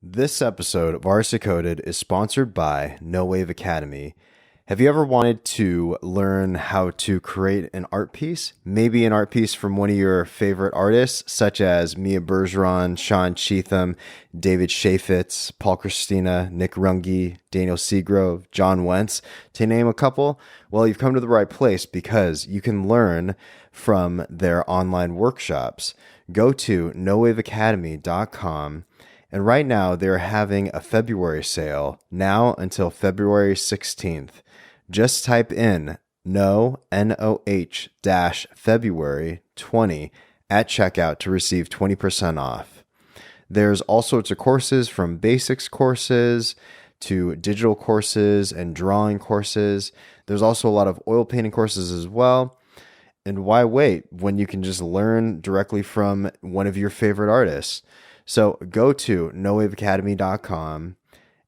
This episode of Artist Decoded is sponsored by No Wave Academy. Have you ever wanted to learn how to create an art piece? Maybe an art piece from one of your favorite artists, such as Mia Bergeron, Sean Cheetham, David Chaffetz, Paul Christina, Nick Runge, Daniel Seagrove, John Wentz, to name a couple? Well, you've come to the right place because you can learn from their online workshops. Go to nowaveacademy.com. And right now, they're having a February sale, now until February 16th. Just type in N-O-H February 20 at checkout to receive 20% off. There's all sorts of courses, from basics courses to digital courses and drawing courses. There's also a lot of oil painting courses as well. And why wait when you can just learn directly from one of your favorite artists? So go to nowaveacademy.com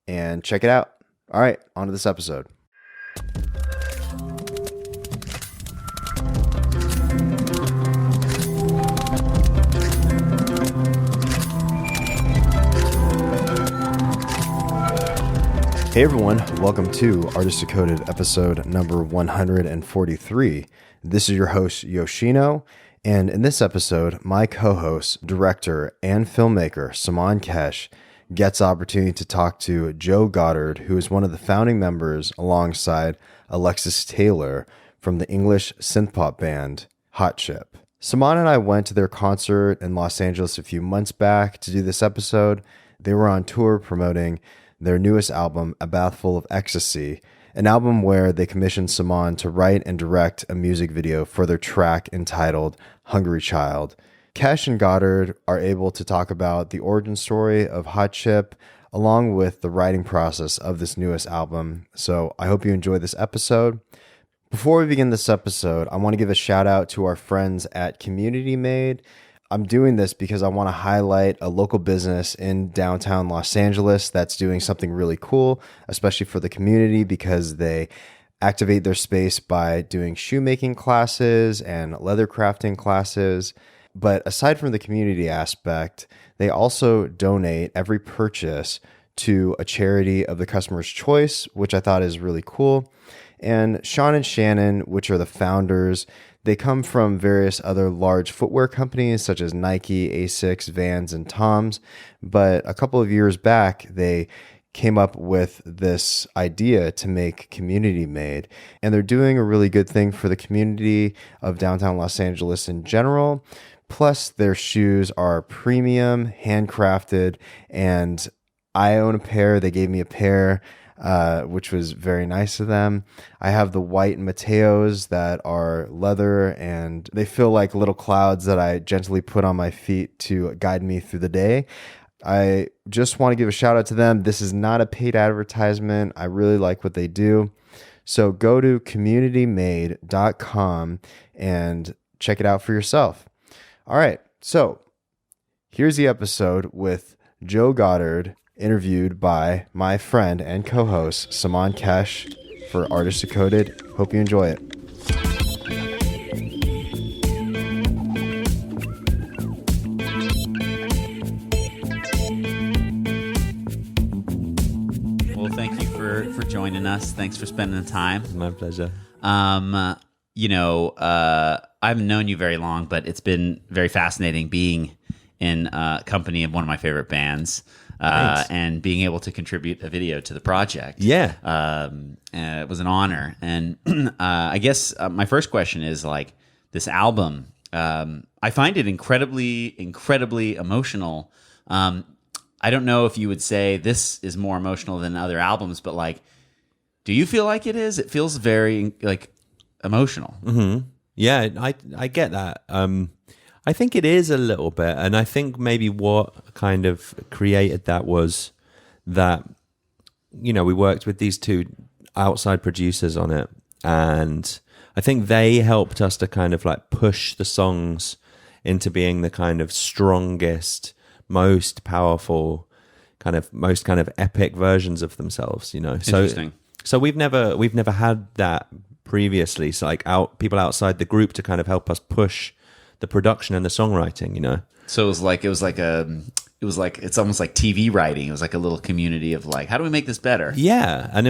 and check it out. All right, on to this episode. Hey everyone, welcome to Artist Decoded episode number 143. This is your host, Yoshino. And in this episode, my co-host, director, and filmmaker, Saman Kesh, gets the opportunity to talk to Joe Goddard, who is one of the founding members alongside Alexis Taylor from the English synth-pop band Hot Chip. Saman and I went to their concert in Los Angeles a few months back to do this episode. They were on tour promoting their newest album, A Bathful of Ecstacy, an album where they commissioned Saman to write and direct a music video for their track entitled Hungry Child. Kesh and Goddard are able to talk about the origin story of Hot Chip along with the writing process of this newest album. So I hope you enjoy this episode. Before we begin this episode, I want to give a shout out to our friends at Community Made. I'm doing this because I want to highlight a local business in downtown Los Angeles that's doing something really cool, especially for the community, because they activate their space by doing shoemaking classes and leather crafting classes. But aside from the community aspect, they also donate every purchase to a charity of the customer's choice, which I thought is really cool. And Sean and Shannon, which are the founders, they come from various other large footwear companies such as Nike, Asics, Vans, and Toms. But a couple of years back, they came up with this idea to make Community Made. And they're doing a really good thing for the community of downtown Los Angeles in general. Plus, their shoes are premium, handcrafted, and I own a pair. They gave me a pair, which was very nice of them. I have the white Mateos that are leather, and they feel like little clouds that I gently put on my feet to guide me through the day. I just want to give a shout out to them. This is not a paid advertisement. I really like what they do. So go to communitymade.com and check it out for yourself. All right, so here's the episode with Joe Goddard, interviewed by my friend and co-host, Saman Kesh, for Artist Decoded. Hope you enjoy it. Well, thank you for joining us. Thanks for spending the time. My pleasure. I haven't known you very long, but it's been very fascinating being in company of one of my favorite bands. And being able to contribute a video to the project. Yeah. It was an honor. And I guess my first question is, like, this album, I find it incredibly, incredibly emotional. I don't know if you would say this is more emotional than other albums, but, like, do you feel like it is? It feels very, like, emotional. Mm-hmm. Yeah, I get that. I think it is a little bit, and I think maybe what kind of created that was that, we worked with these two outside producers on it, and I think they helped us to kind of like push the songs into being the kind of strongest, most powerful, most epic versions of themselves, Interesting. So we've never had that previously. So like people outside the group to kind of help us push the production and the songwriting, So it was like a it's almost like TV writing. It was like a little community of like, how do we make this better? Yeah, and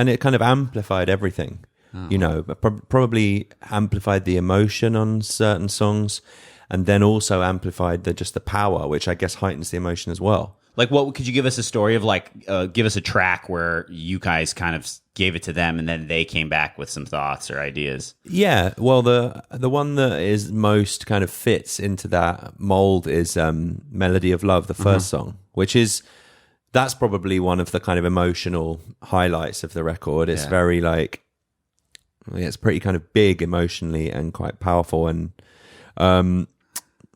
it kind of amplified everything. Probably amplified the emotion on certain songs, and then also amplified the power, which I guess heightens the emotion as well. Like, what could you give us a story of? Like, give us a track where you guys kind of gave it to them, and then they came back with some thoughts or ideas. Yeah, well, the one that is most kind of fits into that mold is "Melody of Love," the first song, that's probably one of the kind of emotional highlights of the record. It's very like, it's pretty kind of big emotionally and quite powerful, and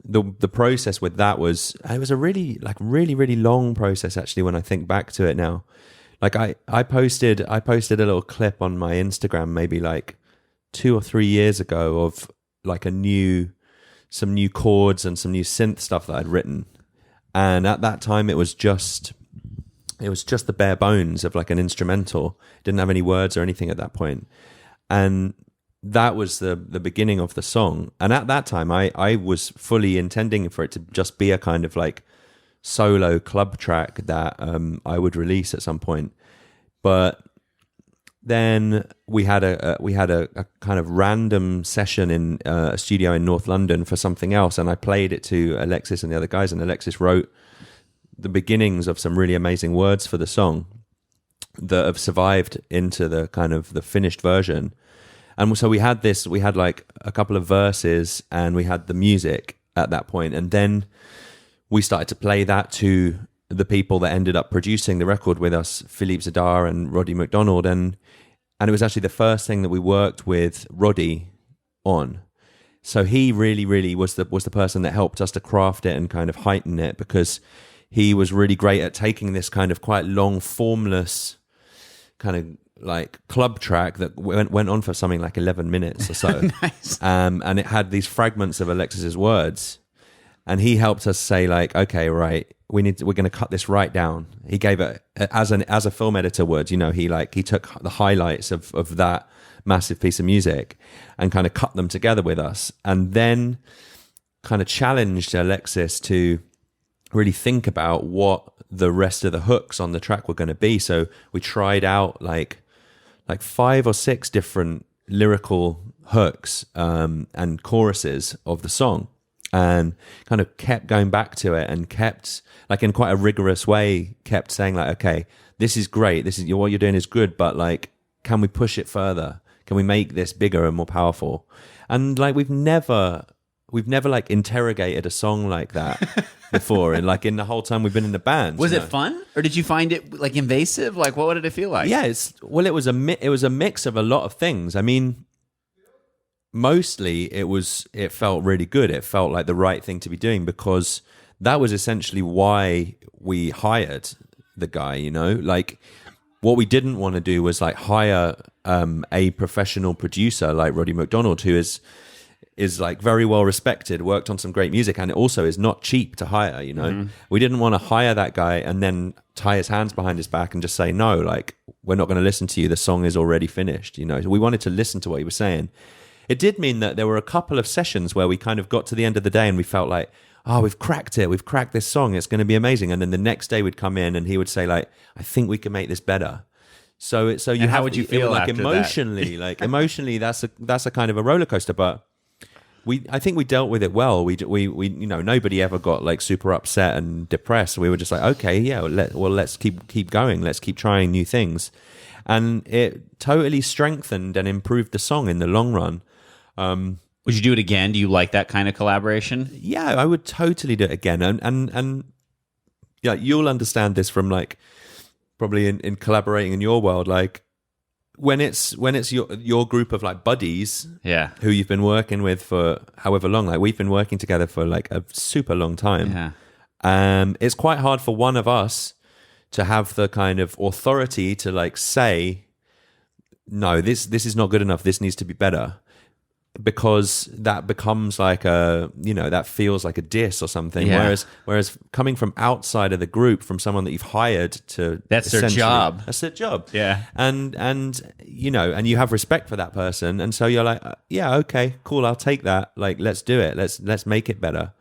the process with that was a really long process actually when I think back to it now. Like I posted a little clip on my Instagram maybe like 2 or 3 years ago of like some new chords and some new synth stuff that I'd written, and at that time it was just the bare bones of like an instrumental. It didn't have any words or anything at that point, and that was the beginning of the song. And at that time, I was fully intending for it to just be a kind of like solo club track that I would release at some point. But then we had a kind of random session in a studio in North London for something else, and I played it to Alexis and the other guys, and Alexis wrote the beginnings of some really amazing words for the song that have survived into the kind of the finished version. And so we had like a couple of verses and we had the music at that point. And then we started to play that to the people that ended up producing the record with us, Philippe Zadar and Roddy McDonald. And it was actually the first thing that we worked with Roddy on. So he really, really was the person that helped us to craft it and kind of heighten it, because he was really great at taking this kind of quite long, formless kind of like club track that went on for something like 11 minutes or so. Nice. And it had these fragments of Alexis's words, and he helped us say like, okay, right, we're going to cut this right down. He gave it as a film editor would, he took the highlights of that massive piece of music and kind of cut them together with us, and then kind of challenged Alexis to really think about what the rest of the hooks on the track were going to be. So we tried out like 5 or 6 different lyrical hooks and choruses of the song, and kind of kept going back to it, and kept, like, in quite a rigorous way, kept saying like, okay, this is great, what you're doing is good, but like, can we push it further? Can we make this bigger and more powerful? And like, we've never like interrogated a song like that before, and like in the whole time we've been in the band. Was it fun, or did you find it like invasive? Like, what did it feel like? Yeah, it was a mix of a lot of things. I mean, mostly it felt really good. It felt like the right thing to be doing, because that was essentially why we hired the guy. Like, what we didn't want to do was like hire a professional producer like Roddy McDonald, who is like very well respected, worked on some great music, and it also is not cheap to hire. Mm-hmm. We didn't want to hire that guy and then tie his hands behind his back and just say, no, like, we're not going to listen to you, the song is already finished. We wanted to listen to what he was saying. It did mean that there were a couple of sessions where we kind of got to the end of the day and we felt like, oh, we've cracked this song, it's going to be amazing. And then the next day we'd come in and he would say like, I think we can make this better. So you how would you feel like after emotionally, that? Like emotionally, that's a kind of a roller coaster, but I think we dealt with it well. We nobody ever got like super upset and depressed. We were just like, okay, yeah, let's keep going. Let's keep trying new things. And it totally strengthened and improved the song in the long run. Would you do it again? Do you like that kind of collaboration? Yeah, I would totally do it again. And yeah, you'll understand this from like probably in collaborating in your world, like when it's your group of like buddies, yeah, who you've been working with for however long. Like, we've been working together for like a super long time. Yeah. It's quite hard for one of us to have the kind of authority to like say, no, this is not good enough, this needs to be better, because that becomes like that feels like a diss or something. Yeah. Whereas coming from outside of the group, from someone that you've hired to, that's their job. That's their job. Yeah. And you have respect for that person, and so you're like, yeah, okay, cool, I'll take that. Like, let's do it. Let's make it better.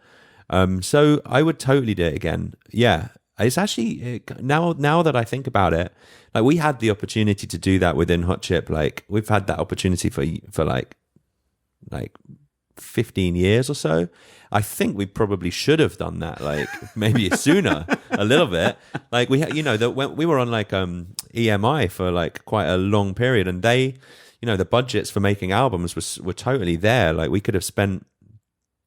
So I would totally do it again. Yeah. It's actually now that I think about it, like we had the opportunity to do that within Hot Chip. Like we've had that opportunity for like 15 years or so. I think we probably should have done that, like maybe sooner, a little bit. Like we had, when we were on like EMI for like quite a long period, and they, the budgets for making albums were totally there. Like we could have spent,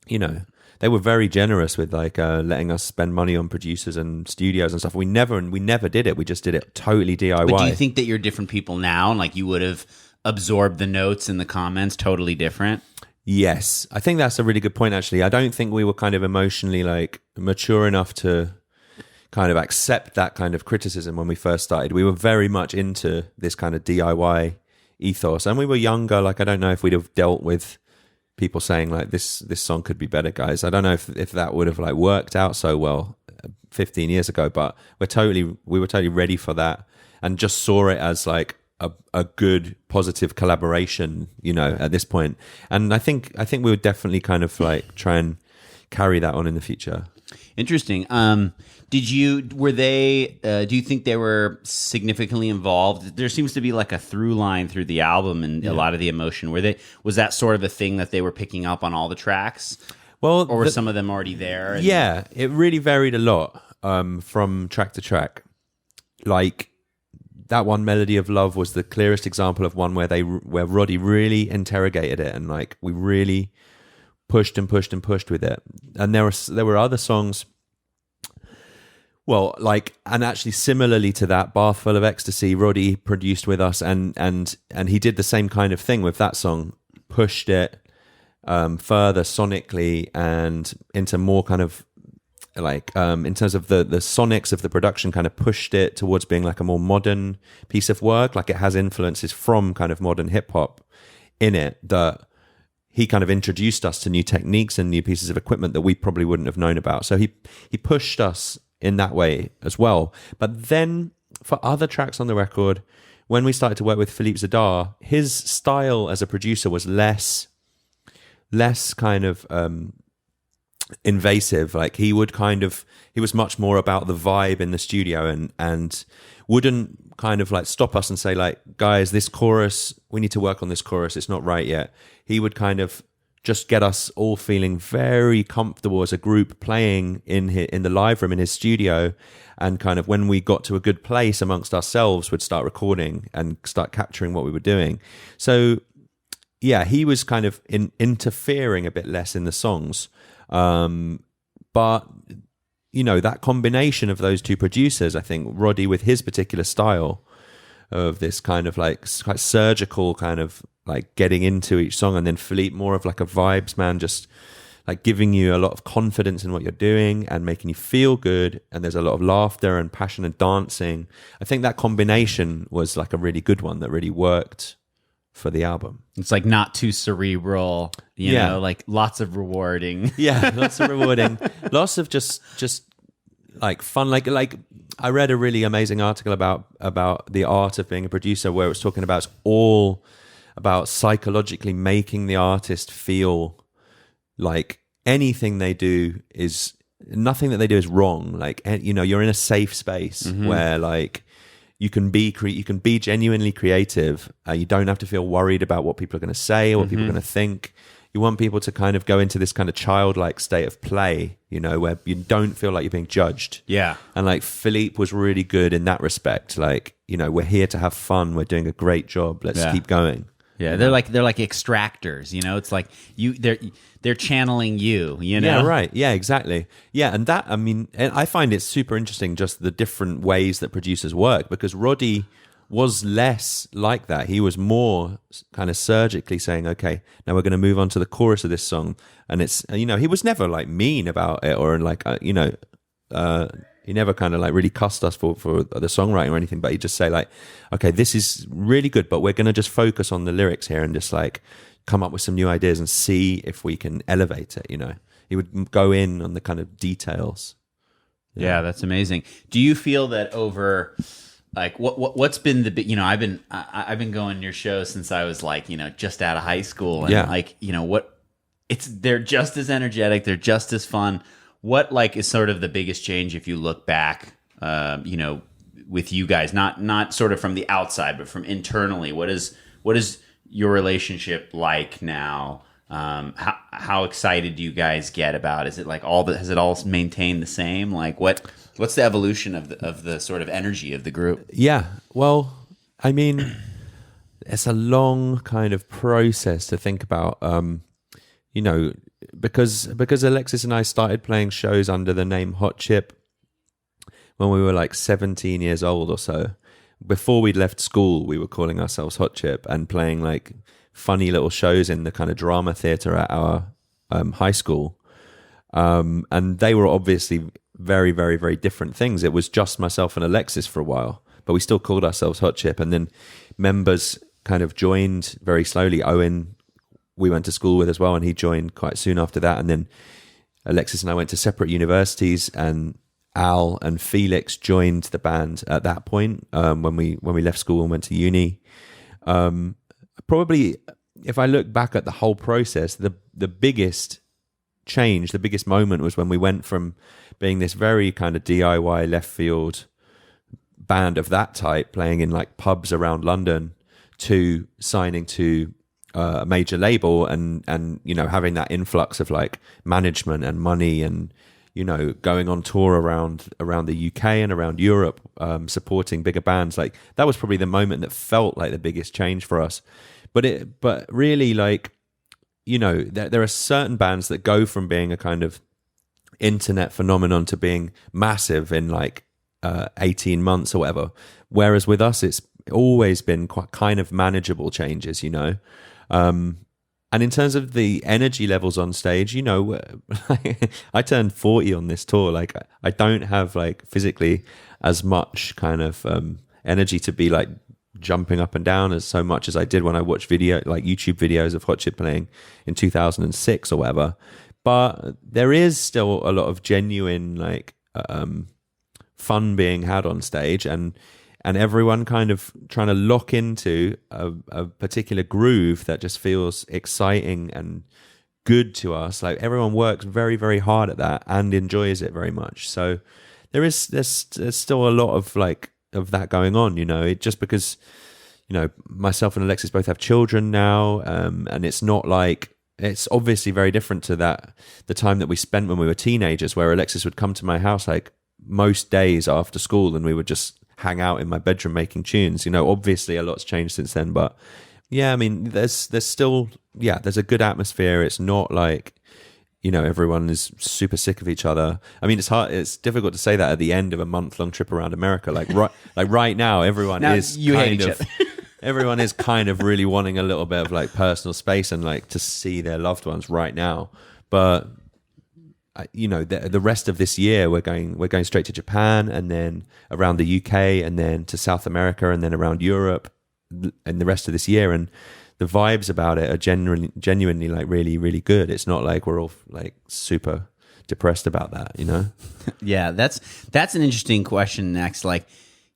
they were very generous with like letting us spend money on producers and studios and stuff. We never did it. We just did it totally DIY. But do you think that you're different people now, and like you would have absorbed the notes and the comments totally different? Yes, I think that's a really good point, actually. I don't think we were kind of emotionally like mature enough to kind of accept that kind of criticism when we first started. We were very much into this kind of DIY ethos, and we were younger. Like, I don't know if we'd have dealt with people saying like this song could be better, guys. I don't know if that would have like worked out so well 15 years ago, but we were totally ready for that and just saw it as like a good positive collaboration, at this point. And I think we would definitely kind of like try and carry that on in the future. Interesting. Do you think they were significantly involved? There seems to be like a through line through the album and a lot of the emotion. Was that sort of a thing that they were picking up on all the tracks? Well, or were some of them already there? Yeah, it really varied a lot from track to track. Like, that one, Melody of Love, was the clearest example of one where Roddy really interrogated it, and like we really pushed and pushed and pushed with it. And there were other songs, well, like, and actually similarly to that, Bath Full of Ecstasy, Roddy produced with us, and he did the same kind of thing with that song, pushed it further sonically and into more kind of like in terms of the sonics of the production, kind of pushed it towards being like a more modern piece of work. Like, it has influences from kind of modern hip hop in it, that he kind of introduced us to new techniques and new pieces of equipment that we probably wouldn't have known about. So he pushed us in that way as well. But then for other tracks on the record, when we started to work with Philippe Zadar, his style as a producer was less kind of invasive. Like, he was much more about the vibe in the studio, and wouldn't kind of like stop us and say like, guys, this chorus, we need to work on this chorus, it's not right yet. He would kind of just get us all feeling very comfortable as a group playing in the live room in his studio, and kind of when we got to a good place amongst ourselves, would start recording and start capturing what we were doing. So yeah, he was kind of interfering a bit less in the songs. But that combination of those two producers, I think Roddy with his particular style of this kind of like quite surgical kind of like getting into each song, and then Philippe more of like a vibes man, just like giving you a lot of confidence in what you're doing and making you feel good, and there's a lot of laughter and passion and dancing. I think that combination was like a really good one that really worked for the album. It's like not too cerebral, you know, like lots of rewarding. Yeah, lots of rewarding. Lots of just like fun. Like I read a really amazing article about the art of being a producer, where it was talking about it's all about psychologically making the artist feel like nothing that they do is wrong. Like, you're in a safe space where like you can be genuinely creative. You don't have to feel worried about what people are going to say or what people are going to think. You want people to kind of go into this kind of childlike state of play, where you don't feel like you're being judged. Yeah. And like Philippe was really good in that respect. Like, we're here to have fun. We're doing a great job. Let's keep going. Yeah, they're like extractors, It's like they're channeling you, Yeah, right. Yeah, exactly. Yeah, and that, I mean, and I find it super interesting, just the different ways that producers work, because Roddy was less like that. He was more kind of surgically saying, okay, now we're going to move on to the chorus of this song, and it's, he was never like mean about it, or like he never kind of like really cussed us for the songwriting or anything, but he'd just say like, okay, this is really good, but we're going to just focus on the lyrics here and just like come up with some new ideas and see if we can elevate it. He would go in on the kind of details. Yeah, that's amazing. Do you feel that over like what's been the big, I've been going to your show since I was like, just out of high school, and like, they're just as energetic, they're just as fun. what like is sort of the biggest change if you look back, with you guys, not sort of from the outside, but from internally? What is your relationship like now? How excited do you guys get about? Is it like has it all maintained the same? Like what's the evolution of the sort of energy of the group? Yeah, well, I mean, it's a long kind of process to think about. Because Alexis and I started playing shows under the name Hot Chip when we were like 17 years old or so. Before we'd left school, we were calling ourselves Hot Chip and playing like funny little shows in the kind of drama theater at our high school. And they were obviously very, very, very different things. It was just myself and Alexis for a while, but we still called ourselves Hot Chip. And then members kind of joined very slowly. Owen, we went to school with as well, and he joined quite soon after that. And then Alexis and I went to separate universities, and Al and Felix joined the band at that point when we left school and went to uni. Probably, if I look back at the whole process, the biggest change, the biggest moment was when we went from being this very kind of DIY left field band of that type, playing in like pubs around London, to signing to a major label and having that influx of like management and money and going on tour around the UK and around Europe, supporting bigger bands. Like that was probably the moment that felt like the biggest change for us. But really, like, there are certain bands that go from being a kind of internet phenomenon to being massive in like 18 months or whatever. Whereas with us, it's always been quite kind of manageable changes, And in terms of the energy levels on stage, I turned 40 on this tour. Like I don't have like physically as much kind of energy to be like jumping up and down as so much as I did when I watched YouTube videos of Hot Chip playing in 2006 or whatever. But there is still a lot of genuine like fun being had on stage, and everyone kind of trying to lock into a particular groove that just feels exciting and good to us. Like everyone works very, very hard at that and enjoys it very much. So there's still a lot of that going on, it just because, myself and Alexis both have children now. And it's not like, it's obviously very different to the time that we spent when we were teenagers, where Alexis would come to my house like most days after school and we would just hang out in my bedroom making tunes. Obviously a lot's changed since then, but yeah, I mean, there's still, there's a good atmosphere. It's not like, everyone is super sick of each other. I mean, it's difficult to say that at the end of a month-long trip around America. Like right now, everyone everyone is kind of really wanting a little bit of like personal space and like to see their loved ones right now. But the rest of this year we're going straight to Japan, and then around the UK, and then to South America, and then around Europe, and the rest of this year. And the vibes about it are genuinely like really, really good. It's not like we're all like super depressed about that, Yeah, that's an interesting question next. Like,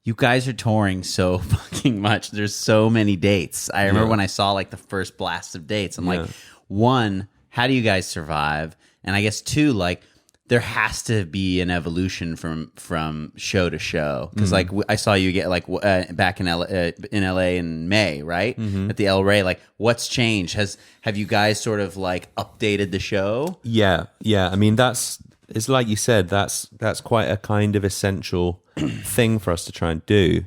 you guys are touring so fucking much. There's so many dates. I remember when I saw like the first blast of dates, I'm like, one, how do you guys survive? And I guess two, like, there has to be an evolution from show to show, because like I saw you get like back in LA in May, right? At the El Rey. Like, what's changed? Have you guys sort of like updated the show? Yeah. I mean, it's like you said, that's quite a kind of essential thing for us to try and do,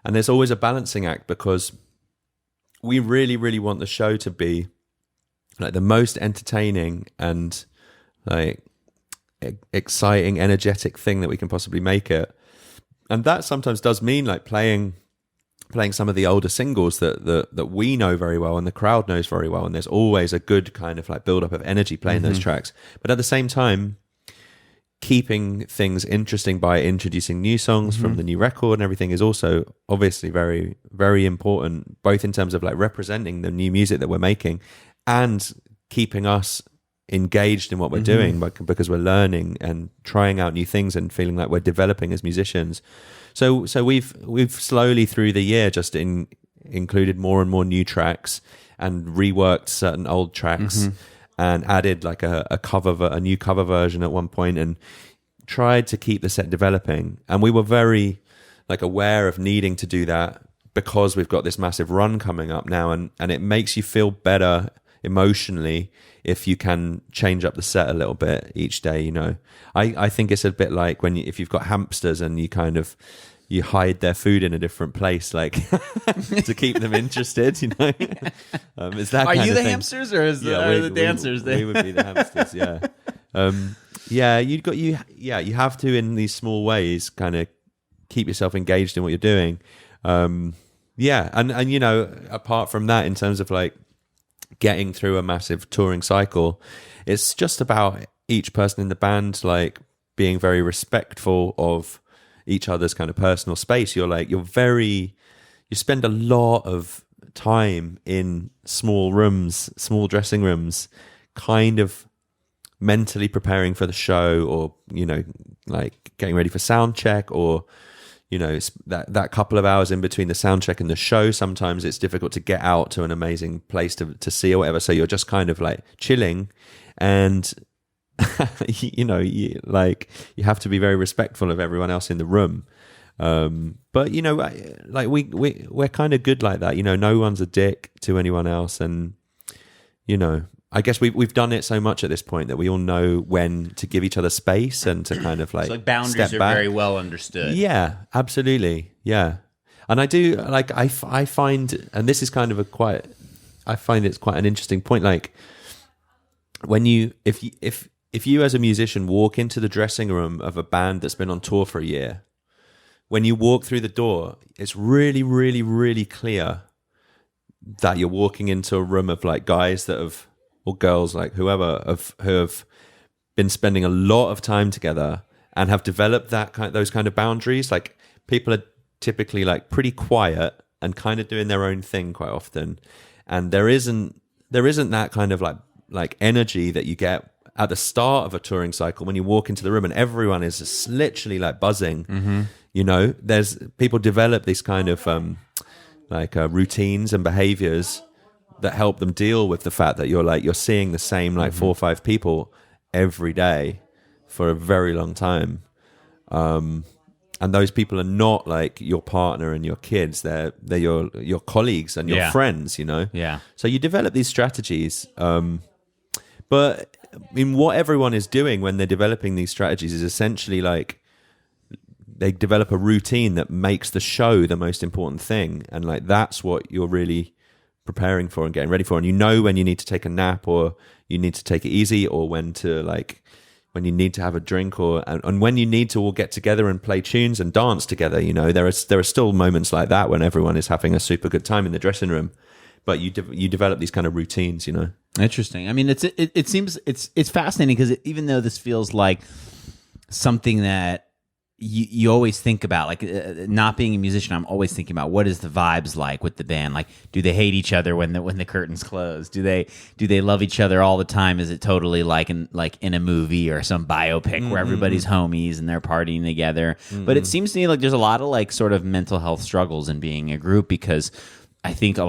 and there's always a balancing act, because we really, really want the show to be like the most entertaining and like exciting, energetic thing that we can possibly make it. And that sometimes does mean like playing some of the older singles that we know very well and the crowd knows very well, and there's always a good kind of like build up of energy playing those tracks. But at the same time, keeping things interesting by introducing new songs from the new record and everything is also obviously very, very important, both in terms of like representing the new music that we're making and keeping us engaged in what we're doing, because we're learning and trying out new things and feeling like we're developing as musicians. So we've slowly through the year just included more and more new tracks and reworked certain old tracks. and added like a new cover version at one point, and tried to keep the set developing. And we were very like aware of needing to do that because we've got this massive run coming up now, and it makes you feel better emotionally if you can change up the set a little bit each day. I think it's a bit like if you've got hamsters and you hide their food in a different place, like to keep them interested. It's that. Are kind you of the thing. Hamsters, or are the dancers? We would be the hamsters. Yeah. You have to, in these small ways, kind of keep yourself engaged in what you're doing. And apart from that, in terms of like getting through a massive touring cycle, it's just about each person in the band like being very respectful of each other's kind of personal space. You spend a lot of time in small dressing rooms, kind of mentally preparing for the show, or like getting ready for sound check, or that couple of hours in between the sound check and the show. Sometimes it's difficult to get out to an amazing place to see or whatever, so you're just kind of like chilling, and you have to be very respectful of everyone else in the room. But like we're kind of good like that. No one's a dick to anyone else, and I guess we've done it so much at this point that we all know when to give each other space and to kind of like, so like boundaries step are back. very well understood. Yeah, absolutely. Yeah. And I do like, I find, and this is kind of I find it's quite an interesting point. Like when if you as a musician walk into the dressing room of a band that's been on tour for a year, when you walk through the door, it's really, really, really clear that you're walking into a room of like guys or girls, like who have been spending a lot of time together and have developed those kind of boundaries. Like people are typically like pretty quiet and kind of doing their own thing quite often, and there isn't that kind of like energy that you get at the start of a touring cycle when you walk into the room and everyone is just literally like buzzing. Mm-hmm. There's people develop these kind of routines and behaviors that help them deal with the fact that you're seeing the same like 4 or 5 people every day for a very long time. And those people are not like your partner and your kids. They're your colleagues and your friends, Yeah. So you develop these strategies. But I mean, what everyone is doing when they're developing these strategies is essentially like they develop a routine that makes the show the most important thing. And like, that's what you're really preparing for and getting ready for. And when you need to take a nap, or you need to take it easy, or when you need to have a drink, and when you need to all get together and play tunes and dance together. There are still moments like that when everyone is having a super good time in the dressing room, but you develop these kind of routines. Interesting. I mean, it seems it's fascinating because even though this feels like something that you always think about, like not being a musician, I'm always thinking about what is the vibes like with the band. Like, do they hate each other when the curtains close? Do they love each other all the time? Is it totally like in a movie or some biopic where everybody's homies and they're partying together? Mm-hmm. But it seems to me like there's a lot of like sort of mental health struggles in being a group, because I feel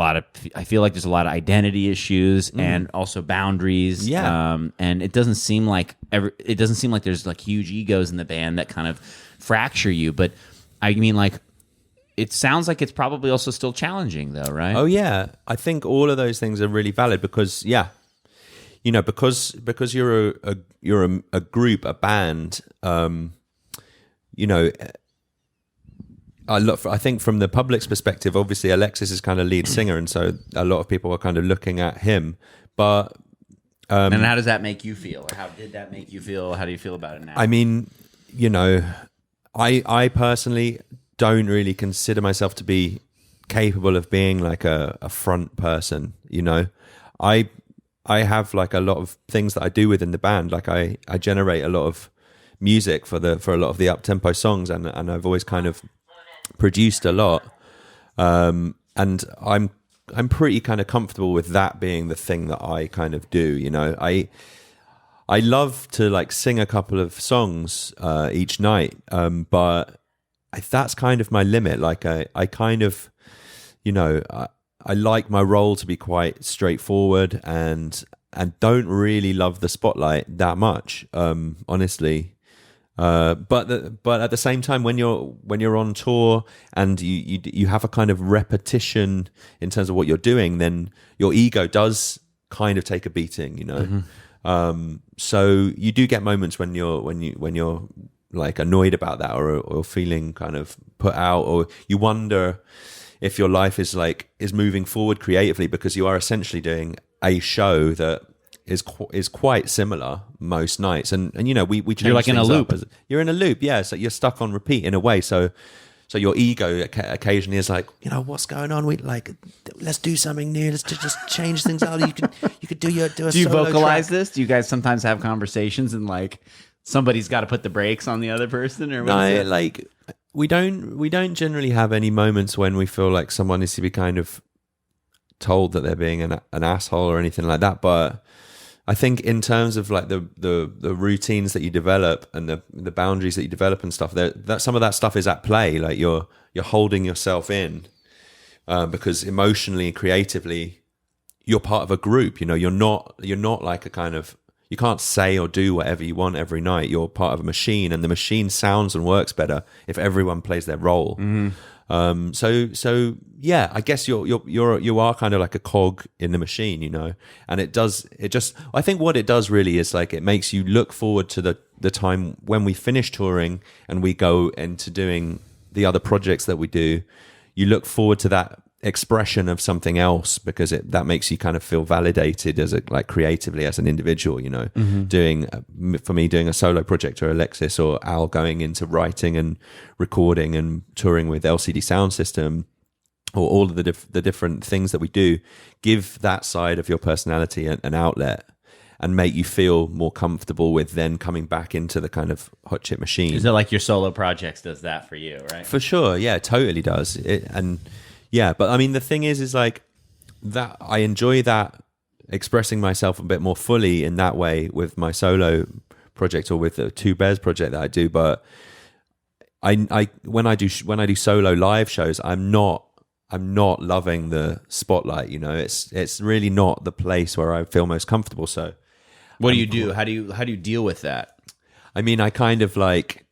like there's a lot of identity issues and also boundaries. Yeah. And it doesn't seem like there's like huge egos in the band that kind of fracture you. But I mean, like, it sounds like it's probably also still challenging, though, right? Oh yeah, I think all of those things are really valid because because you're a group, a band. I think from the public's perspective, obviously Alexis is kind of lead singer, and so a lot of people are kind of looking at him. But and how does that make you feel, or how did that make you feel? How do you feel about it now? I mean, I personally don't really consider myself to be capable of being like a front person. I have like a lot of things that I do within the band. Like I generate a lot of music for a lot of the up-tempo songs, and I've always kind of produced a lot, and I'm pretty kind of comfortable with that being the thing that I kind of do. I love to like sing a couple of songs each night, but that's kind of my limit. Like I kind of, I like my role to be quite straightforward, and don't really love the spotlight that much, honestly. But at the same time, when you're on tour and you have a kind of repetition in terms of what you're doing, then your ego does kind of take a beating, you know. So you do get moments when you're like annoyed about that, or feeling kind of put out, or you wonder if your life is moving forward creatively, because you are essentially doing a show that is quite similar most nights, and you know, we change. You're like in a loop. You're in a loop, yeah. So you're stuck on repeat in a way. So your ego occasionally is like, you know, what's going on? Let's do something new. Let's just change things out. You could do a Do you solo vocalize track. this? Do you guys sometimes have conversations and like somebody's got to put the brakes on the other person, or what is No, it? like we don't generally have any moments when we feel like someone needs to be kind of told that they're being an asshole or anything like that. But I think in terms of like the routines that you develop and the boundaries that you develop and stuff, that some of that stuff is at play. Like you're holding yourself in because emotionally and creatively you're part of a group. You know, you're not like a kind of, you can't say or do whatever you want every night. You're part of a machine, and the machine sounds and works better if everyone plays their role. So yeah, I guess you are kind of like a cog in the machine, you know. And I think what it does really is like it makes you look forward to the time when we finish touring and we go into doing the other projects that we do. You look forward to that expression of something else, because that makes you kind of feel validated as creatively as an individual, you know. For me doing a solo project, or Alexis or Al going into writing and recording and touring with LCD Sound System, or all of the different things that we do, give that side of your personality an outlet and make you feel more comfortable with then coming back into the kind of hot chip machine. Is it like your solo projects does that for you, right? For sure, yeah, it totally does. Yeah, but I mean, the thing is like that I enjoy that, expressing myself a bit more fully in that way with my solo project or with the Two Bears project that I do. But I when I do solo live shows, I'm not loving the spotlight. You know, it's really not the place where I feel most comfortable. So, What do you do? How do you deal with that? I mean, I kind of like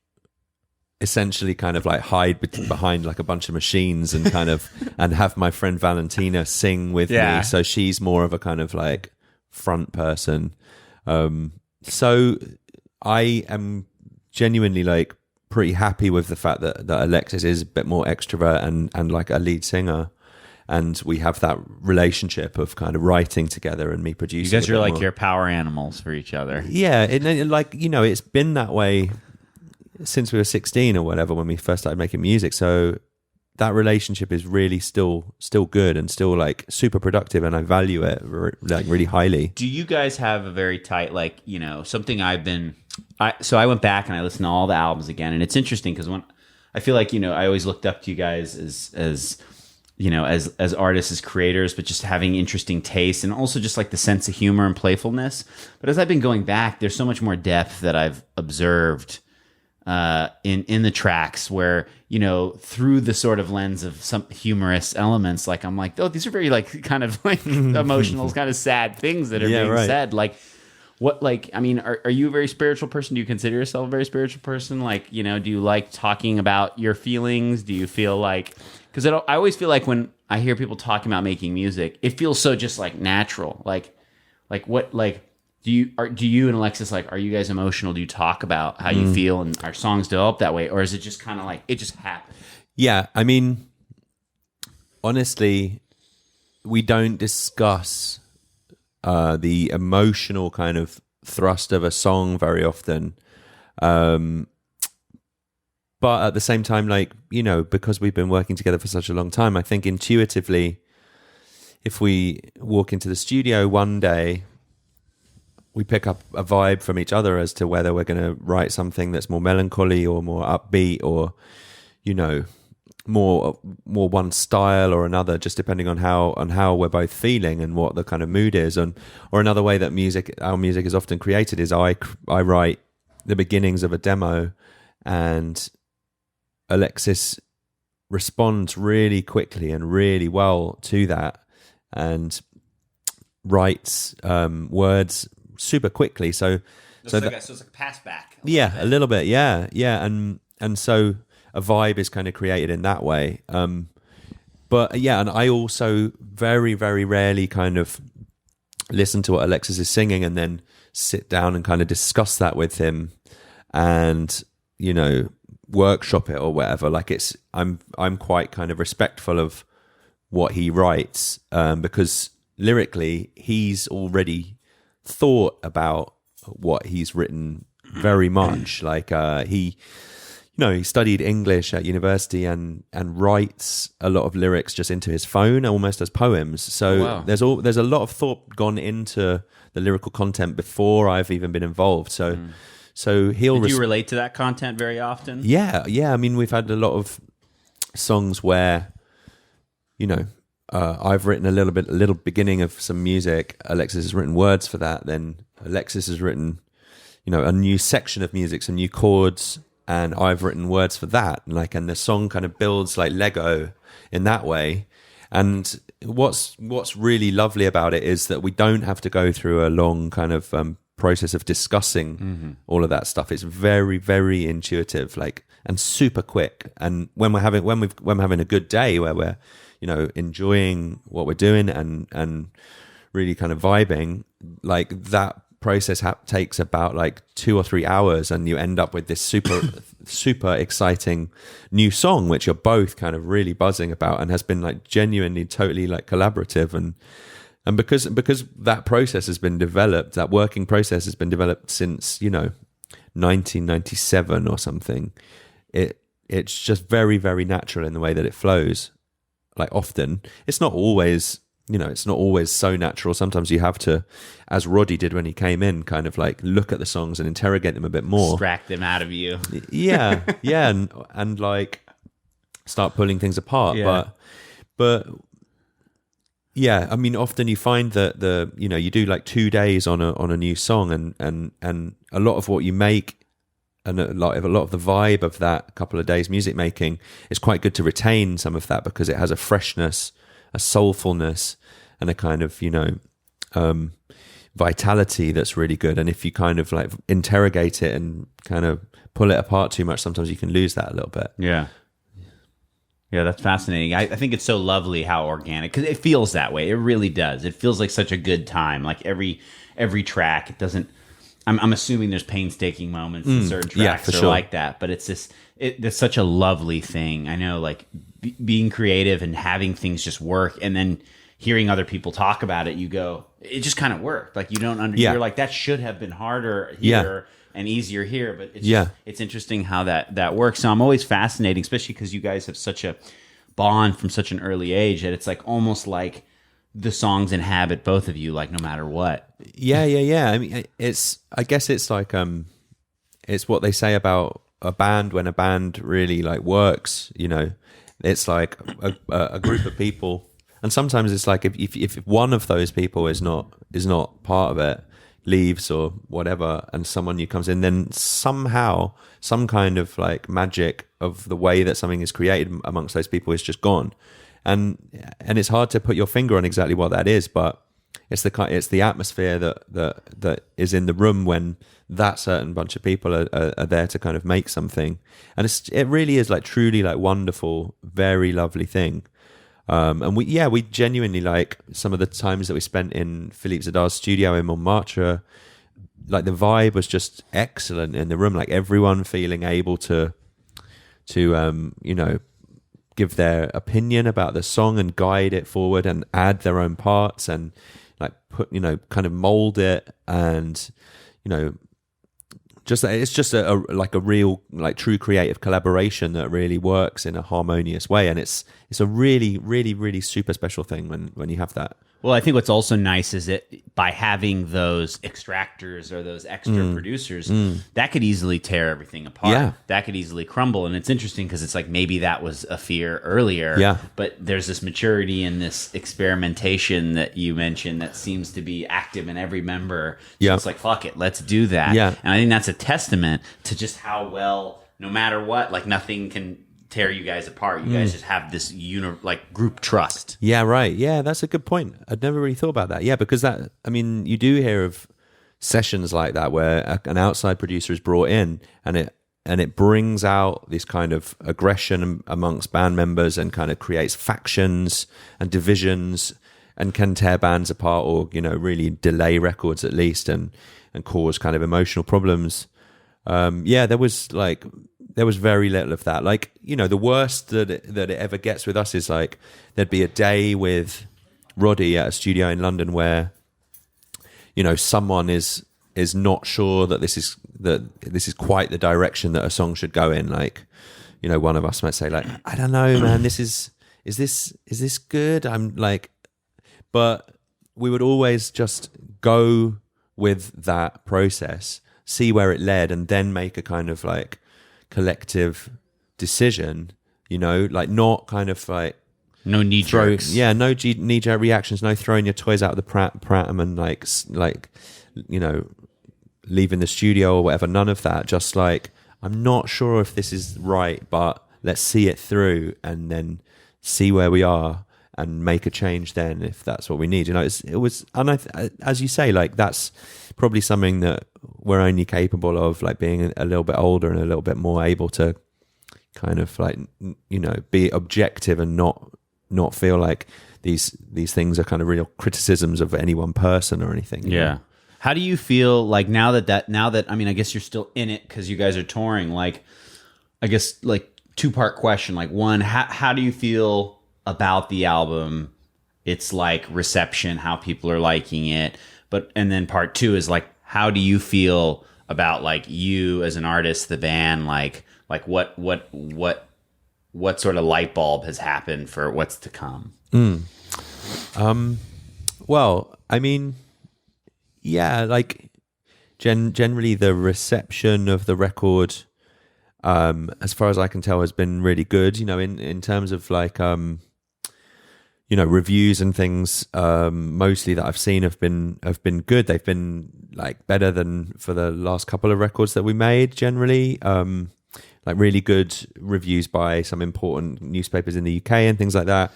essentially kind of like hide behind like a bunch of machines and kind of and have my friend Valentina sing with me, so she's more of a kind of like front person. So I am genuinely like pretty happy with the fact that Alexis is a bit more extrovert and like a lead singer, and we have that relationship of kind of writing together and me producing. You guys are like your power animals for each other. Yeah, like, you know, it's been that way since we were 16 or whatever, when we first started making music. So that relationship is really still good and still like super productive, and I value it like really highly. Do you guys have a very tight, like, you know, something I went back and I listened to all the albums again, and it's interesting because when I feel like, you know, I always looked up to you guys as you know, as artists, as creators, but just having interesting taste and also just like the sense of humor and playfulness. But as I've been going back, there's so much more depth that I've observed in the tracks, where, you know, through the sort of lens of some humorous elements, like I'm like, oh, these are very like kind of like emotional, kind of sad things that are being said. Like, what, like, I mean, are you a very spiritual person? Do you consider yourself a very spiritual person? Like, you know, do you like talking about your feelings? Do you feel like, because I always feel like when I hear people talking about making music, it feels so just like natural. Like what, like, do you and Alexis, like, are you guys emotional? Do you talk about how you feel and our songs develop that way? Or is it just kind of like, it just happens? Yeah, I mean, honestly, we don't discuss the emotional kind of thrust of a song very often. But at the same time, like, you know, because we've been working together for such a long time, I think intuitively, if we walk into the studio one day, we pick up a vibe from each other as to whether we're going to write something that's more melancholy or more upbeat, or, you know, more one style or another, just depending on how we're both feeling and what the kind of mood is. Or another way that our music is often created is I write the beginnings of a demo, and Alexis responds really quickly and really well to that, and writes words super quickly. So it's like a pass back. A little bit, yeah, and so a vibe is kind of created in that way. But yeah, and I also very, very rarely kind of listen to what Alexis is singing and then sit down and kind of discuss that with him and, you know, workshop it or whatever. Like I'm quite kind of respectful of what he writes, because lyrically he's already thought about what he's written very much. Like he studied English at university and writes a lot of lyrics just into his phone, almost as poems. So wow. there's a lot of thought gone into the lyrical content before I've even been involved. So he'll. Did you relate to that content very often? Yeah. I mean, we've had a lot of songs where, you know, I've written a little beginning of some music. Alexis has written words for that. Then Alexis has written, you know, a new section of music, some new chords, and I've written words for that. And the song kind of builds like Lego in that way. And what's really lovely about it is that we don't have to go through a long kind of process of discussing all of that stuff. It's very, very intuitive, like, and super quick. And when we're having a good day where we're, you know, enjoying what we're doing and really kind of vibing, like that process takes about like 2 or 3 hours, and you end up with this super exciting new song, which you're both kind of really buzzing about, and has been like genuinely, totally like collaborative. And because that process has been developed, that working process has been developed since, you know, 1997 or something. It's just very, very natural in the way that it flows. Like often, it's not always, you know, it's not always so natural. Sometimes you have to, as Roddy did when he came in, kind of like look at the songs and interrogate them a bit more. Extract them out of you. Yeah, and like start pulling things apart. Yeah. But yeah, I mean, often you find that you do like 2 days on a new song, and a lot of what you make, and a lot of the vibe of that couple of days music making is quite good to retain some of that, because it has a freshness, a soulfulness, and a kind of, you know, vitality that's really good. And if you kind of like interrogate it and kind of pull it apart too much, sometimes you can lose that a little bit. Yeah, that's fascinating. I think it's so lovely how organic, because it feels that way. It really does. It feels like such a good time. Like every track, it doesn't. I'm assuming there's painstaking moments in certain tracks for are sure. like that, but it's such a lovely thing. I know, like being creative and having things just work, and then hearing other people talk about it, you go, it just kind of worked. Like you don't you're like, that should have been harder here and easier here, but it's interesting how that works. So I'm always fascinating, especially because you guys have such a bond from such an early age, that it's like almost like the songs inhabit both of you, like no matter what. Yeah. I mean, I guess it's like it's what they say about a band. When a band really like works, you know, it's like a group of people, and sometimes it's like if one of those people is not part of it, leaves or whatever, and someone new comes in, then somehow some kind of like magic of the way that something is created amongst those people is just gone. And it's hard to put your finger on exactly what that is, but it's the atmosphere that is in the room when that certain bunch of people are there to kind of make something, and it really is like truly like wonderful, very lovely thing. And we genuinely, like, some of the times that we spent in Philippe Zadar's studio in Montmartre, like the vibe was just excellent in the room. Like everyone feeling able to you know, give their opinion about the song and guide it forward and add their own parts and like put, you know, kind of mold it, and, you know, just it's just a real, like, true creative collaboration that really works in a harmonious way, and it's a really, really, really super special thing when you have that. Well, I think what's also nice is that by having those extractors or those extra producers, that could easily tear everything apart. Yeah. That could easily crumble. And it's interesting because it's like maybe that was a fear earlier. Yeah. But there's this maturity and this experimentation that you mentioned that seems to be active in every member. So Yeah. it's like, fuck it, let's do that. Yeah. And I think that's a testament to just how well, no matter what, like nothing can tear you guys apart. You guys just have this group trust. Yeah, right. Yeah, that's a good point. I'd never really thought about that. Yeah, because you do hear of sessions like that where an outside producer is brought in and it brings out this kind of aggression amongst band members and kind of creates factions and divisions and can tear bands apart or, really delay records at least and cause kind of emotional problems. There was very little of that. Like, the worst that it ever gets with us is like there'd be a day with Roddy at a studio in London where, someone is not sure that this is quite the direction that a song should go in. Like, one of us might say like, I don't know, man, is this good? I'm like, but we would always just go with that process, see where it led, and then make a kind of like collective decision, like not kind of like no knee jerks. Yeah, no knee jerk reactions, no throwing your toys out of the pram and like leaving the studio or whatever. None of that. Just like, I'm not sure if this is right, but let's see it through and then see where we are and make a change then if that's what we need. It was, and as you say, like that's probably something that we're only capable of, like being a little bit older and a little bit more able to kind of like, be objective and not feel like these things are kind of real criticisms of any one person or anything. Yeah. How do you feel like now that I mean, I guess you're still in it because you guys are touring, like, I guess like two-part question. Like one, how do you feel about the album, its like reception, how people are liking it, and then part two is like, how do you feel about like you as an artist, the band, like what sort of light bulb has happened for what's to come? Well, I mean, yeah, like generally the reception of the record, as far as I can tell, has been really good. In terms of like reviews and things, mostly that I've seen have been good. They've been like better than for the last couple of records that we made generally. Like really good reviews by some important newspapers in the UK and things like that.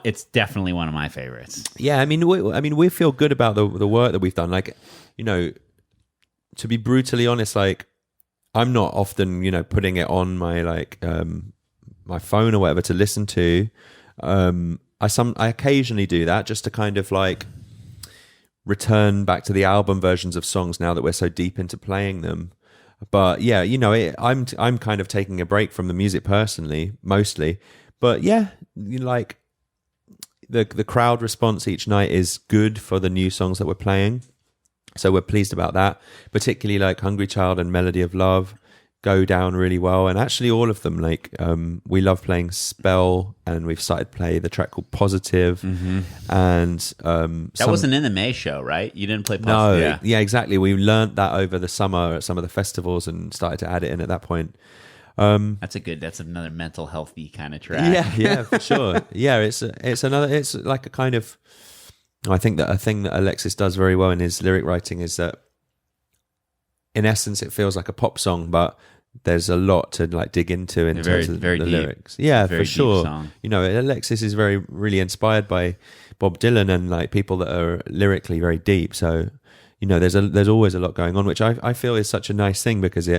It's definitely one of my favorites. Yeah, I mean, we feel good about the work that we've done. Like, to be brutally honest, like I'm not often, putting it on my like my phone or whatever to listen to. I occasionally do that just to kind of like return back to the album versions of songs now that we're so deep into playing them. But yeah, I'm kind of taking a break from the music personally, mostly. But yeah, like the crowd response each night is good for the new songs that we're playing. So we're pleased about that. Particularly like Hungry Child and Melody of Love go down really well, and actually all of them, like we love playing Spell, and we've started to play the track called Positive. And that wasn't in the May show, right? You didn't play No, Positive. yeah, exactly. We learnt that over the summer at some of the festivals and started to add it in at that point. That's another mental healthy kind of track. Yeah, for sure. Yeah, it's like a kind of, I think that a thing that Alexis does very well in his lyric writing is that in essence it feels like a pop song, but there's a lot to like dig into in terms of the lyrics. Yeah, for sure. Song. Alexis is really inspired by Bob Dylan and like people that are lyrically very deep. So, there's always a lot going on, which I feel is such a nice thing because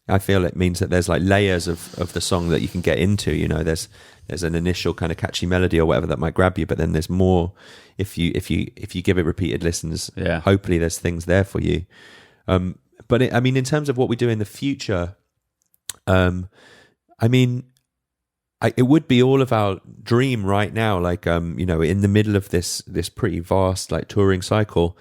I feel it means that there's like layers of the song that you can get into. There's an initial kind of catchy melody or whatever that might grab you, but then there's more if you give it repeated listens. Yeah. Hopefully there's things there for you. But in terms of what we do in the future, it would be all of our dream right now. Like, in the middle of this pretty vast like touring cycle,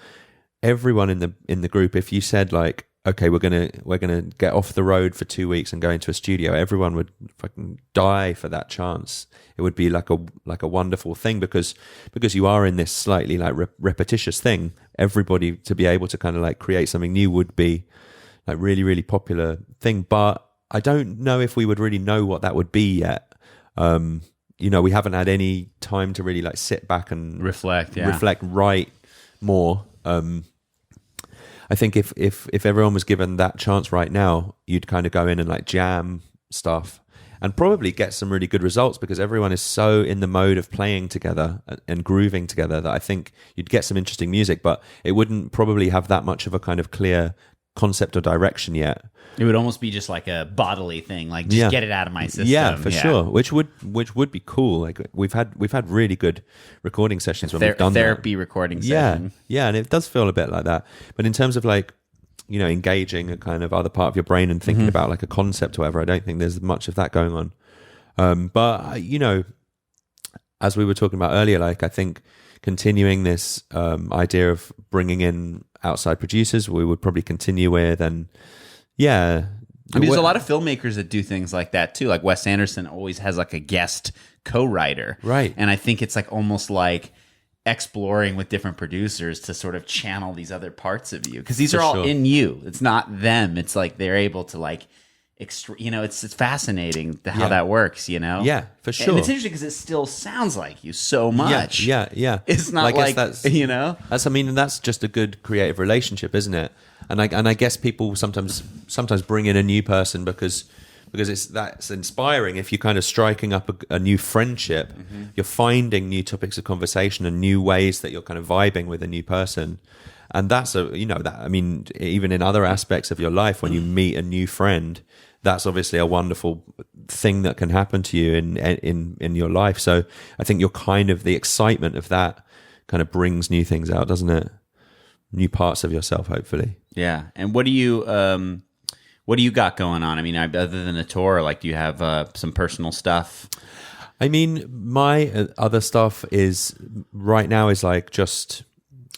everyone in the group, if you said like, okay, we're gonna get off the road for 2 weeks and go into a studio, everyone would fucking die for that chance. It would be like a wonderful thing because you are in this slightly like repetitious thing. Everybody to be able to kind of like create something new would be like really, really popular thing. But I don't know if we would really know what that would be yet. We haven't had any time to really like sit back and reflect, write more. I think if everyone was given that chance right now, you'd kind of go in and like jam stuff and probably get some really good results because everyone is so in the mode of playing together and grooving together that I think you'd get some interesting music, but it wouldn't probably have that much of a kind of clear concept or direction yet. It would almost be just like a bodily thing, like just get it out of my system. Yeah, for sure. Which would be cool. Like we've had really good recording sessions when we've done therapy recording session. Yeah, and it does feel a bit like that. But in terms of like, you know, engaging a kind of other part of your brain and thinking about like a concept or whatever, I don't think there's much of that going on. But you know, as we were talking about earlier, like I think continuing this idea of bringing in outside producers, we would probably continue with, and yeah. I mean, there's a lot of filmmakers that do things like that too. Like Wes Anderson always has like a guest co-writer. Right. And I think it's like almost like exploring with different producers to sort of channel these other parts of you. Because these are all in you. It's not them. It's like they're able to like, you know, it's fascinating how that works, you know? Yeah, for sure. And it's interesting because it still sounds like you so much. Yeah. It's not like that's, you know? That's just a good creative relationship, isn't it? And I guess people sometimes bring in a new person because that's inspiring. If you're kind of striking up a new friendship, you're finding new topics of conversation and new ways that you're kind of vibing with a new person. And that's even in other aspects of your life, when you meet a new friend, that's obviously a wonderful thing that can happen to you in your life. So I think you're kind of, the excitement of that kind of brings new things out, doesn't it? New parts of yourself, hopefully. Yeah. And what do you got going on? I mean, other than a tour, like, do you have some personal stuff? I mean, my other stuff is right now is like just,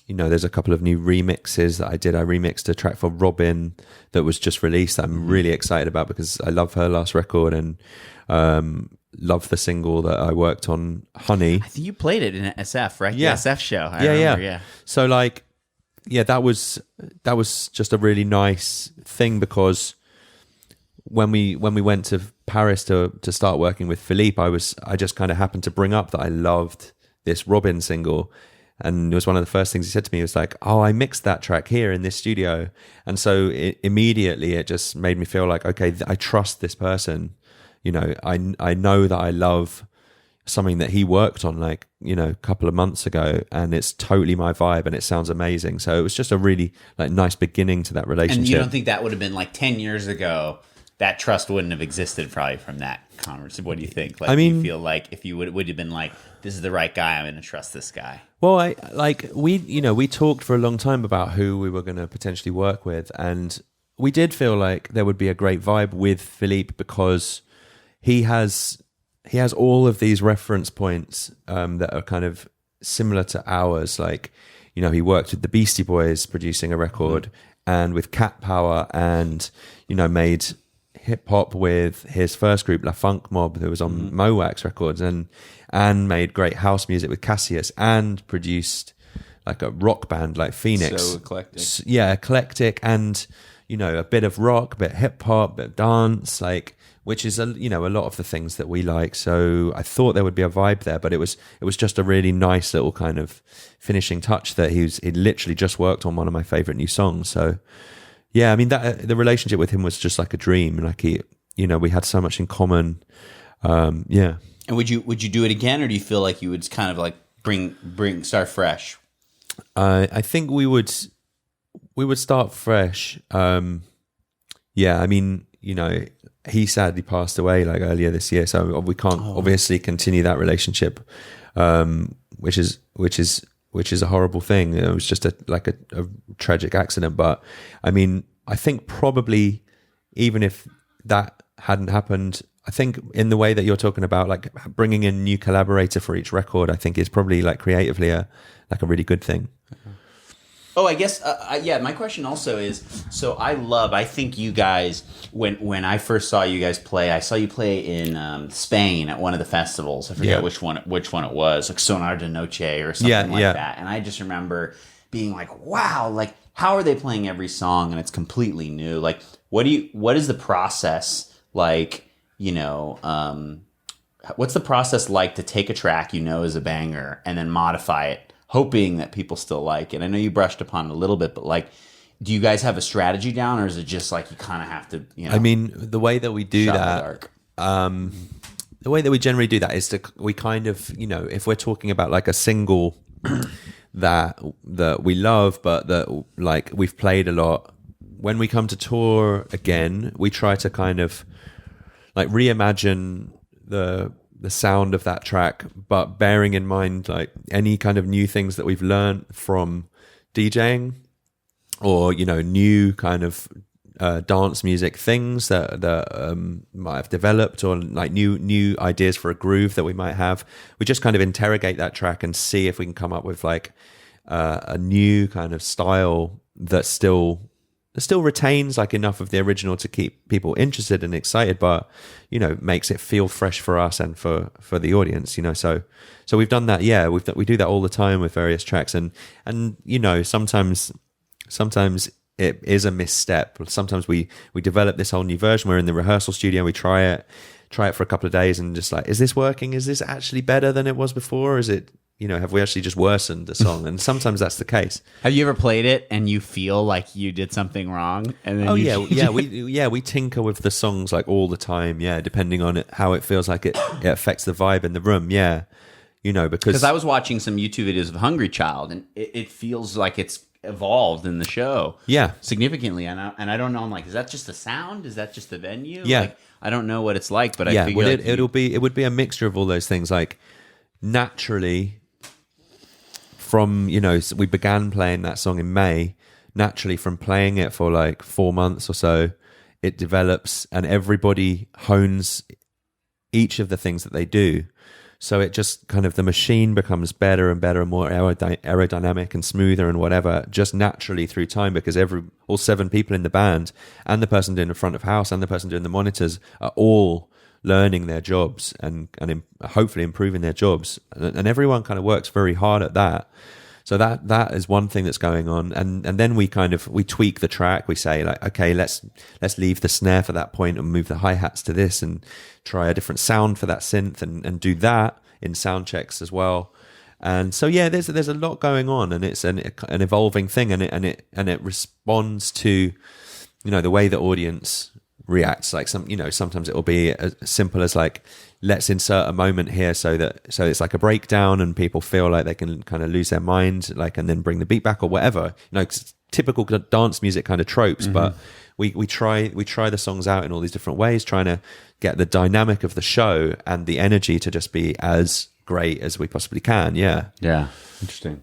you know, there's a couple of new remixes that I did. I remixed a track for Robin that was just released that I'm really excited about because I love her last record and love the single that I worked on, Honey. I think you played it in an SF, right? Yeah. The SF show. I remember, yeah. So like, yeah, that was just a really nice thing because when we went to Paris to start working with Philippe, I just kind of happened to bring up that I loved this Robin single. And it was one of the first things he said to me. He was like, "Oh, I mixed that track here in this studio." And so immediately it just made me feel like, okay, I trust this person. You know, I know that I love something that he worked on, like, you know, a couple of months ago, and it's totally my vibe and it sounds amazing. So it was just a really like nice beginning to that relationship. And you don't think that would have been like 10 years ago, that trust wouldn't have existed probably from that conversation? What do you think? Like, I mean, do you feel like if you would have been like, this is the right guy, I'm going to trust this guy? Well, we talked for a long time about who we were going to potentially work with, and we did feel like there would be a great vibe with Philippe because he has all of these reference points that are kind of similar to ours. Like, you know, he worked with the Beastie Boys producing a record and with Cat Power, and, you know, made hip hop with his first group, La Funk Mob, who was on Mowax Records, and made great house music with Cassius, and produced like a rock band like Phoenix. So eclectic. Yeah, eclectic, and, you know, a bit of rock, a bit hip hop, a bit of dance, like, which is a lot of the things that we like. So I thought there would be a vibe there, but it was just a really nice little kind of finishing touch that he literally just worked on one of my favorite new songs. So yeah, I mean, that the relationship with him was just like a dream, and like we had so much in common. Yeah. And would you do it again, or do you feel like you would kind of like start fresh? I think we would start fresh. Yeah, I mean, you know, he sadly passed away like earlier this year, so we can't obviously continue that relationship, which is a horrible thing. It was just a tragic accident. But I mean, I think probably even if that hadn't happened, I think in the way that you're talking about, like bringing in a new collaborator for each record, I think is probably like creatively a really good thing. Oh, I guess, my question also is, so I think you guys, when I first saw you guys play, I saw you play in Spain at one of the festivals. I forget which one it was, like Sonar de Noche or something like that. And I just remember being like, wow, like, how are they playing every song and it's completely new? Like, what is the process like, you know, what's the process like to take a track you know is a banger and then modify it, hoping that people still like it? I know you brushed upon it a little bit, but like, do you guys have a strategy down, or is it just like you kind of have to, you know? I mean, the way that we do that, The way that we generally do that is we kind of, if we're talking about like a single that we love, but that like we've played a lot, when we come to tour again, we try to kind of like reimagine the sound of that track, but bearing in mind like any kind of new things that we've learned from DJing, or new kind of dance music things that might have developed, or like new ideas for a groove that we might have. We just kind of interrogate that track and see if we can come up with like a new kind of style that still retains like enough of the original to keep people interested and excited, but makes it feel fresh for us and for the audience. So we've done that. Yeah, we do that all the time with various tracks, and sometimes it is a misstep. Sometimes we develop this whole new version. We're in the rehearsal studio, we try it for a couple of days, and just like, is this working? Is this actually better than it was before? Or is it, have we actually just worsened the song? And sometimes that's the case. Have you ever played it and you feel like you did something wrong? And then we tinker with the songs like all the time. Yeah, depending on how it feels like it affects the vibe in the room. Yeah, because I was watching some YouTube videos of Hungry Child, and it feels like it's evolved in the show significantly, and I don't know, I'm like, is that just the sound, is that just the venue? Like, I don't know what it's like, but I figure it would be a mixture of all those things. Like naturally from we began playing that song in May, naturally from playing it for like 4 months or so, it develops and everybody hones each of the things that they do. So it just kind of, the machine becomes better and better and more aerodynamic and smoother and whatever, just naturally through time, because all 7 people in the band and the person doing the front of house and the person doing the monitors are all learning their jobs and hopefully improving their jobs. And everyone kind of works very hard at that. So that is one thing that's going on. And then we tweak the track. We say like, okay, let's leave the snare for that point and move the hi-hats to this and try a different sound for that synth and do that in sound checks as well. And so, yeah, there's a lot going on, and it's an evolving thing, and it responds to, the way the audience reacts. Like sometimes it will be as simple as like, let's insert a moment here so it's like a breakdown and people feel like they can kind of lose their mind, like, and then bring the beat back or whatever. Typical dance music kind of tropes, but we try the songs out in all these different ways, trying to get the dynamic of the show and the energy to just be as great as we possibly can. Yeah. Interesting.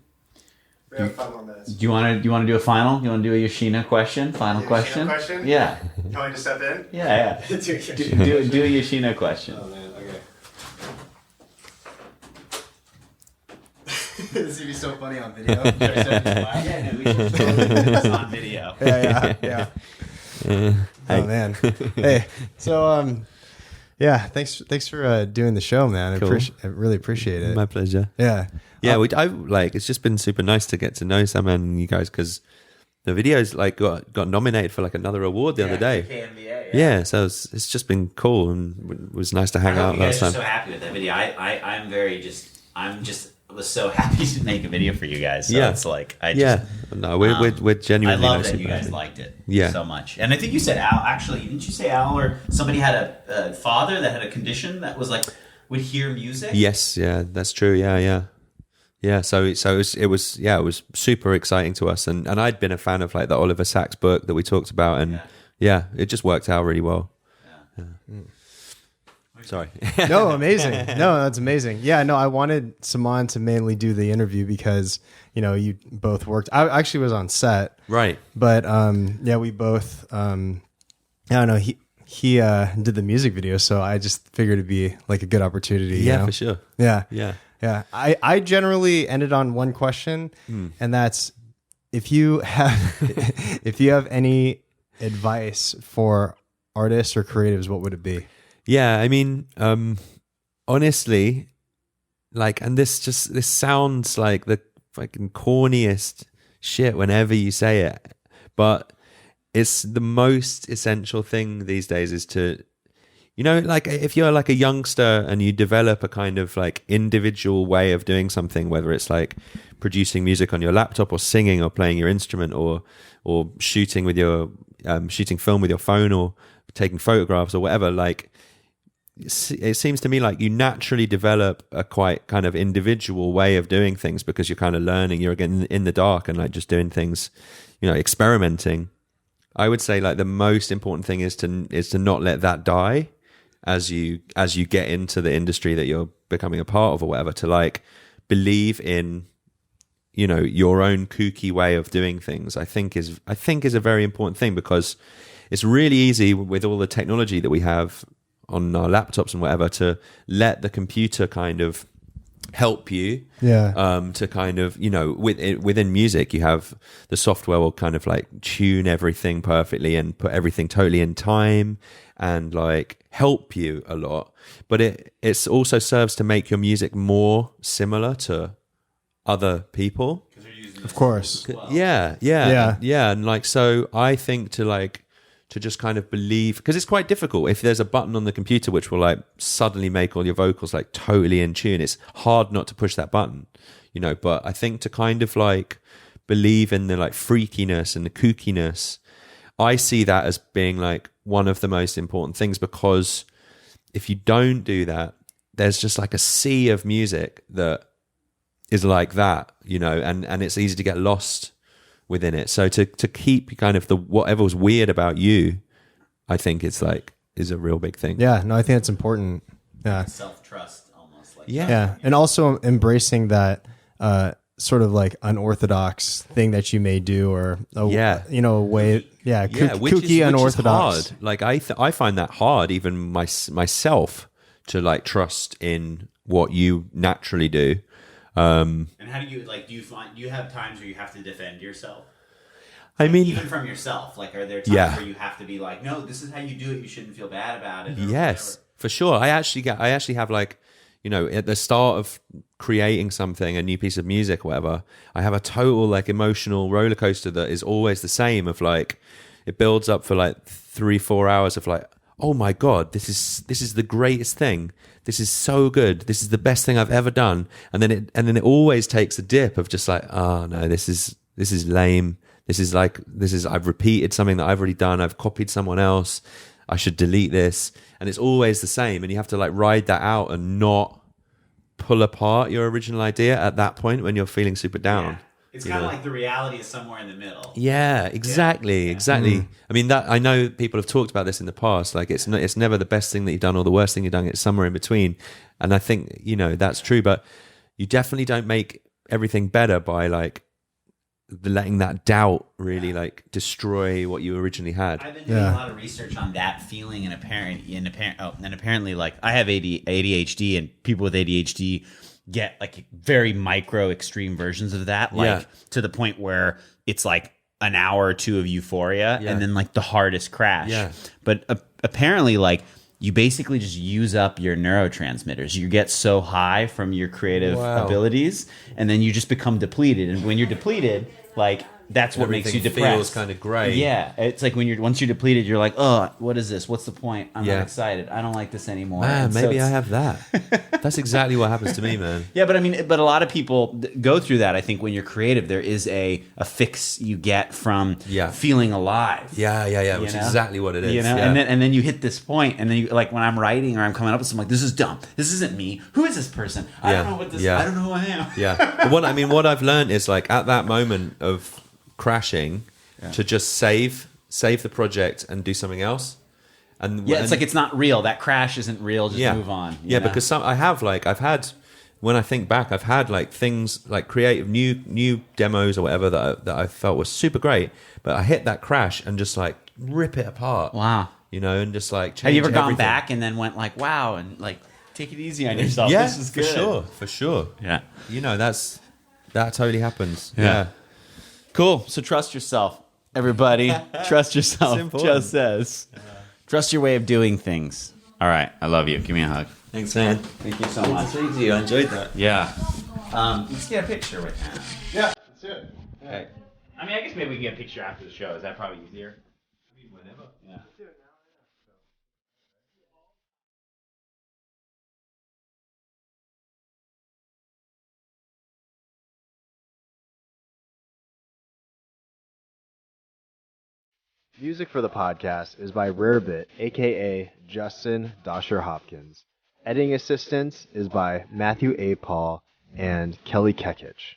We have 5 more minutes. Do you want to do a final? You want to do a Yoshina question? Final question? Yeah. You want me to step in? Yeah. do a Yoshina question. Oh man, okay. This would be so funny on video. Yeah, we should show this on video. Yeah. Oh man. Hey, so thanks for doing the show, man. Cool. I really appreciate it. My pleasure. Yeah. Yeah, it's just been super nice to get to know Saman and you guys, because the videos like got nominated for like another award the other day. KMBA, yeah, so it's just been cool, and it was nice to hang out last time. I'm so happy with that video. I was so happy to make a video for you guys. So it's like we're genuinely. I love that you guys liked it so much. And I think you said Al. Actually, didn't you say Al or somebody had a father that had a condition that was like would hear music? Yes, yeah, that's true. Yeah. So it was super exciting to us, and I'd been a fan of like the Oliver Sacks book that we talked about, and it just worked out really well. Yeah. Sorry. No, amazing. No, that's amazing. Yeah, no, I wanted Saman to mainly do the interview because, you both worked. I actually was on set. Right. But, we both, I don't know, he did the music video, so I just figured it'd be like a good opportunity. Yeah, for sure. Yeah. I generally ended on one question, and that's if you have any advice for artists or creatives, what would it be? Yeah, I mean, honestly, like, and this sounds like the fucking corniest shit whenever you say it, but it's the most essential thing these days is to, like if you're like a youngster and you develop a kind of like individual way of doing something, whether it's like producing music on your laptop or singing or playing your instrument or shooting film with your phone or taking photographs or whatever, like, it seems to me like you naturally develop a quite kind of individual way of doing things because you're kind of learning. You're again in the dark and like just doing things, experimenting. I would say like the most important thing is to not let that die as you get into the industry that you're becoming a part of or whatever. To like believe in your own kooky way of doing things. I think is a very important thing because it's really easy with all the technology that we have on our laptops and whatever to let the computer kind of help you. To kind of within music you have the software will kind of like tune everything perfectly and put everything totally in time and like help you a lot, but it's also serves to make your music more similar to other people. Of course. Yeah. And like, so I think to just kind of believe, because it's quite difficult if there's a button on the computer which will like suddenly make all your vocals like totally in tune. It's hard not to push that button, but I think to kind of like believe in the like freakiness and the kookiness, I see that as being like one of the most important things, because if you don't do that, there's just like a sea of music that is like that, and it's easy to get lost within it. So to keep kind of the whatever was weird about you, I think is a real big thing. Yeah, no, I think it's important. Yeah. Self-trust almost. Like Yeah. And also embracing that sort of like unorthodox thing that you may do, or a way, kooky, unorthodox. Which is hard. Like I find that hard, even myself, to like trust in what you naturally do. And how do you do you have times where you have to defend yourself? I mean, even from yourself, like, are there times where you have to be like, no, this is how you do it. You shouldn't feel bad about it. Yes, for sure. I actually have like, at the start of creating something, a new piece of music, or whatever, I have a total like emotional roller coaster that is always the same. Of like, it builds up for like 3-4 hours of like, oh my God, this is the greatest thing. This is so good. This is the best thing I've ever done. And then it always takes a dip of just like, oh no, this is lame. I've repeated something that I've already done. I've copied someone else. I should delete this. And it's always the same. And you have to like ride that out and not pull apart your original idea at that point when you're feeling super down. Yeah. It's kind of like the reality is somewhere in the middle. Yeah, exactly. I mean, that I know people have talked about this in the past. Like, it's never the best thing that you've done or the worst thing you've done. It's somewhere in between. And I think that's true. But you definitely don't make everything better by like letting that doubt really like destroy what you originally had. I've been doing a lot of research on that feeling, and apparently, like, I have ADHD, and people with ADHD get like very micro extreme versions of that, like to the point where it's like an hour or two of euphoria and then like the hardest crash. But apparently, like, you basically just use up your neurotransmitters. You get so high from your creative abilities, and then you just become depleted. And when you're depleted, like, that's what makes you depressed. Feels kind of gray. Yeah, it's like once you're depleted, you're like, oh, what is this? What's the point? I'm not excited. I don't like this anymore. Man, maybe I have that. That's exactly what happens to me, man. Yeah, but I mean, a lot of people go through that. I think when you're creative, there is a fix you get from feeling alive. Yeah, which is exactly what it is. And then you hit this point, and then you, like, when I'm writing or I'm coming up with something, like, this is dumb. This isn't me. Who is this person? I don't know what this. I don't know who I am. Yeah, but what I've learned is, like, at that moment of crashing, to just save the project and do something else. And it's like, it's not real. That crash isn't real. Just move on. Yeah, because when I think back, I've had like things like creative new demos or whatever that I felt was super great, but I hit that crash and just like rip it apart. Wow. And just like change. Have you ever gone everything. back and then went like, wow, and like, take it easy on yourself? Yeah, this is good. For sure. Yeah. That totally happens. Yeah. Cool. So trust yourself, everybody. Trust yourself. Just says. Trust your way of doing things. All right. I love you. Give me a hug. Thanks, man. Thank you so much. Thank you. I enjoyed that. Yeah. Let's get a picture with him. Yeah, that's it. Okay. I mean, I guess maybe we can get a picture after the show. Is that probably easier? Whenever. Yeah. Music for the podcast is by Rarebit, aka Justin Dosher Hopkins. Editing assistance is by Matthew A. Paul and Kelly Kekich.